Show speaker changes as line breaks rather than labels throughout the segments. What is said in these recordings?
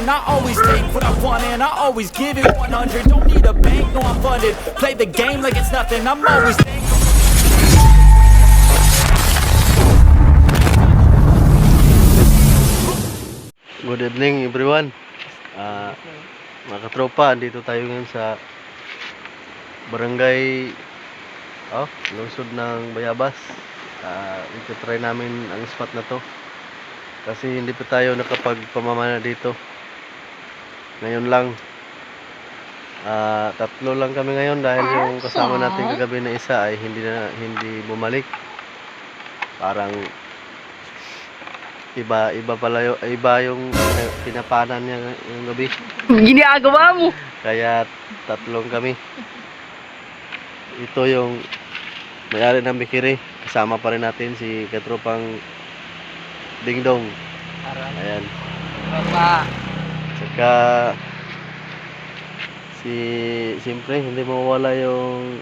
running. I always take what I want and I always give it 100. Don't need a bank, no I'm funded. Play the game like it's nothing. I'm always thankful.
Good evening everyone. Mga katropa, andito tayo ngayon sa barangay lungsod ng Bayabas. Ito try namin ang spot na to kasi hindi pa tayo nakapagpamamana dito. Ngayon lang, tatlo lang kami ngayon dahil yung kasama natin kagabi na isa ay hindi bumalik. Parang iba yung pinapanan niya yung gabi.
Ginagawa mo.
Kaya tatlong kami. Ito yung may-ari ng Bikiri. Kasama pa rin natin si katropang Dingdong. Ayan.
Papa.
Saka siyempre hindi mawawala yung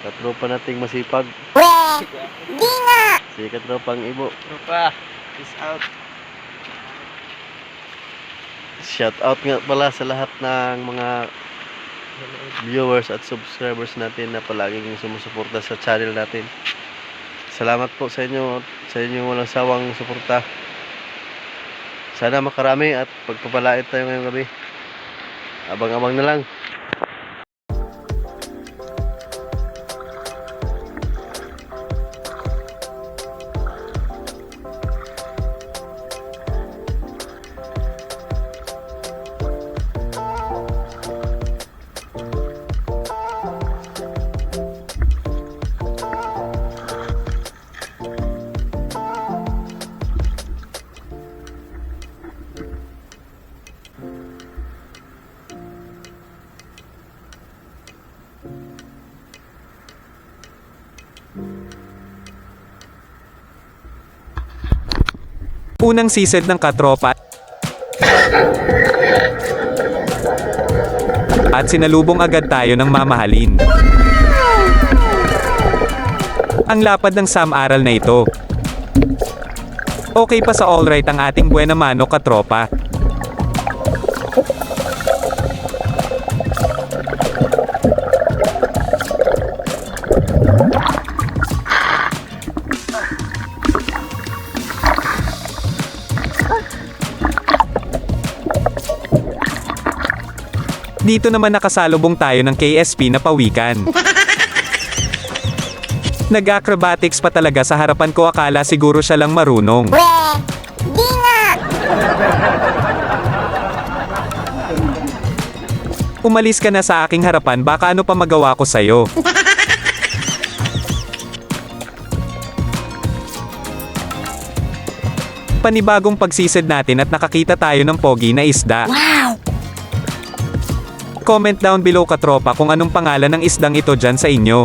katropa nating masipag. Si katropang Ibo.
Papa. Peace out.
Shout out nga pala sa lahat ng mga viewers at subscribers natin na palaging sumusuporta sa channel natin. Salamat po sa inyo, sa inyong walang sawang suporta. Sana makarami at pagpapalait tayo ngayong gabi. Abang-abang na lang.
Unang sised ng katropa at sinalubong agad tayo ng mamahalin. Ang lapad ng sam-aral na ito. Okay pa sa alright ang ating buena mano katropa. Dito naman nakasalubong tayo ng KSP na pawikan. Nag-acrobatics pa talaga sa harapan ko, akala siguro siya lang marunong.
Di nga!
Umalis ka na sa aking harapan, baka ano pa magawa ko sa'yo. Panibagong pagsisid natin at nakakita tayo ng pogi na isda.
Wow!
Comment down below katropa kung anong pangalan ng isdang ito dyan sa inyo.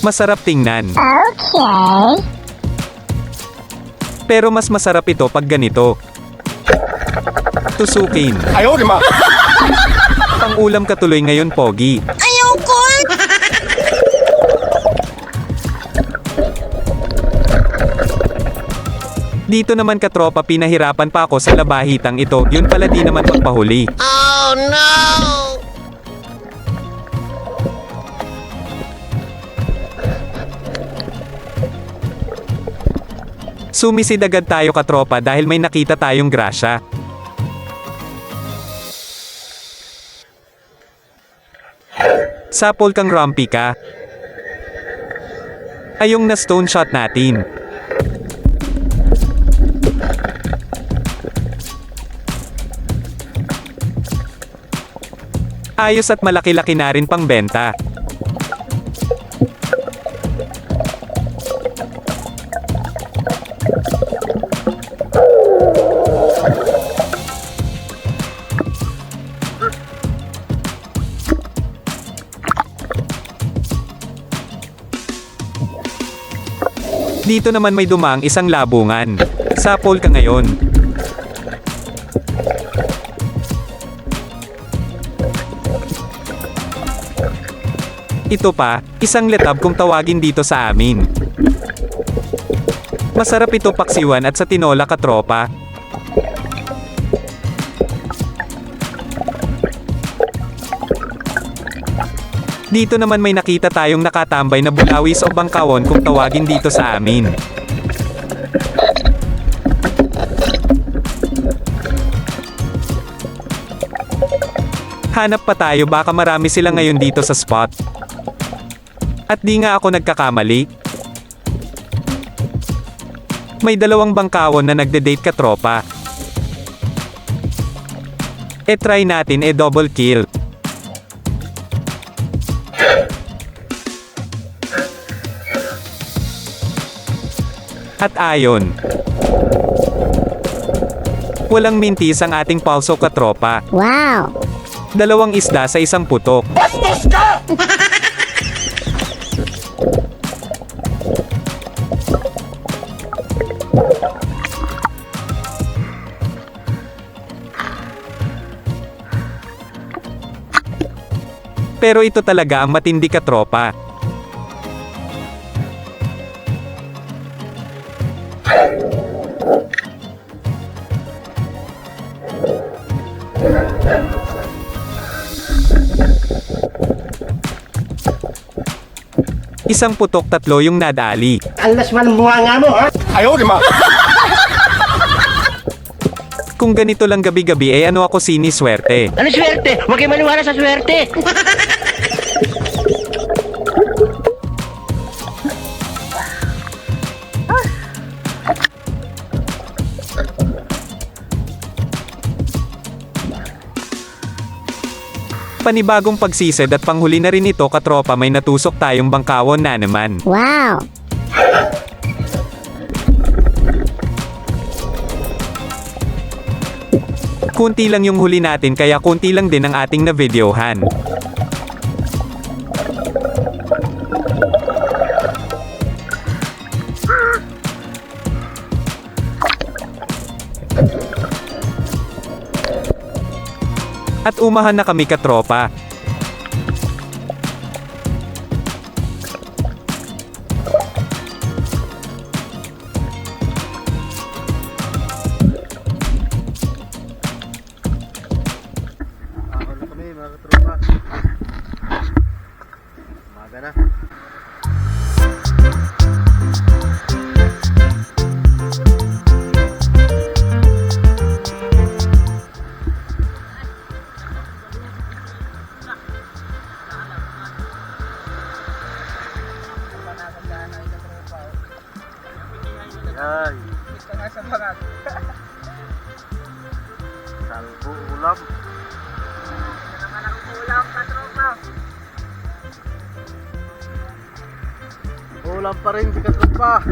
Masarap tingnan.
Okay.
Pero mas masarap ito pag ganito. Tusukin.
Ayaw, di ma!
Pang ulam ka tuloy ngayon, pogi.
Ayaw ko!
Dito naman katropa, pinahirapan pa ako sa labahitang ito. Yun pala di naman magpahuli.
Oh no!
Sumisid agad tayo katropa dahil may nakita tayong grasya. Sapol kang rumpy ka. Ayong na stone shot natin. Ayos at malaki-laki na rin pang benta. Dito naman may dumaang isang labungan. Sapol ka ngayon. Ito pa, isang letab kung tawagin dito sa amin. Masarap ito paksiwan at sa tinola katropa. Dito naman may nakita tayong nakatambay na bulawis o bangkawon kung tawagin dito sa amin. Hanap pa tayo, baka marami sila ngayon dito sa spot. At di nga ako nagkakamali. May dalawang bangkawon na nagde-date katropa. Try natin double kill. At ayon. Walang mintis ang ating pulso katropa.
Wow!
Dalawang isda sa isang putok.
Bastos ka!
Pero ito talaga ang matindi katropa. Isang putok, tatlo yung nadali.
Alas man ang bunga mo, ha?
Ayaw, di ma!
Kung ganito lang gabi-gabi ano ako siniswerte.
Ano swerte? Huwag kayo maniwala sa swerte.
Panibagong pagsisid at panghuli na rin ito katropa, may natusok tayong bangkawon na naman.
Wow!
Kunti lang yung huli natin kaya kunti lang din ang ating na-videohan. At umahan na kami katropa.
Ako na kami mga katropa. Umaga na. Ay. Salpo ulam. Ulam pa rin si katropa.